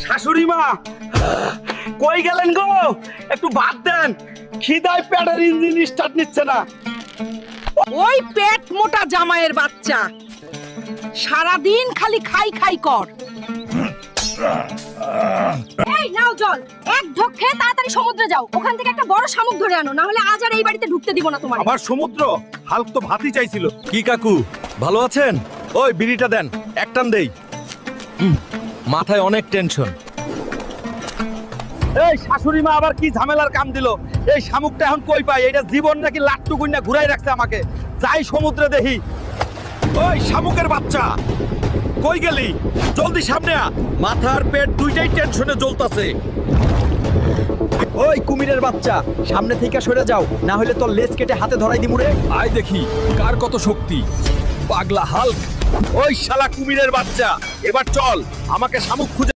শাশুড়ি মা কই গেলেন গো? একটু ভাত দেন, খিদায় পেটের ইঞ্জিন স্টার্ট নিচ্ছে না। ওই পেট মোটা জামাইয়ের বাচ্চা সারাদিন খালি খাই খাই কর। এই নাও জল, এক ঢোক খেয়ে তাড়াতাড়ি সমুদ্রে যাও, ওখান থেকে একটা বড় শামুক ধরে আনো, না হলে আজ আর এই বাড়িতে ঢুকতে দিব না তোমার। আবার সমুদ্র? হালক তো ভাতই চাইছিল। কি কাকু ভালো আছেন? ওই বিড়িটা দেন, এক টান দেই। মাথায় অনেক টেনশন। এই শাশুড়ি মা আবার কি ঝামেলার কাম দিল? এই শামুকটা এখন কই পাই? এটা জীবন নাকি লাট্টু গুন্না ঘুরাই রাখছে আমাকে। যাই সমুদ্রে দেখি। ওই শামুকের বাচ্চা কই গেলি? জলদি সামনে আ, মাথার পেট দুইটাই টেনশনে জ্বলতাছে। ওই কুমিরের বাচ্চা, সামনে থেকে সরে যাও, না হলে তোর লেজ কেটে হাতে ধরাই দিমুরে। আয় দেখি কার কত শক্তি। পাগলা হাল্ক। ওই শালা কুমিরের বাচ্চা, এবার চল, আমাকে শামুক খুঁজে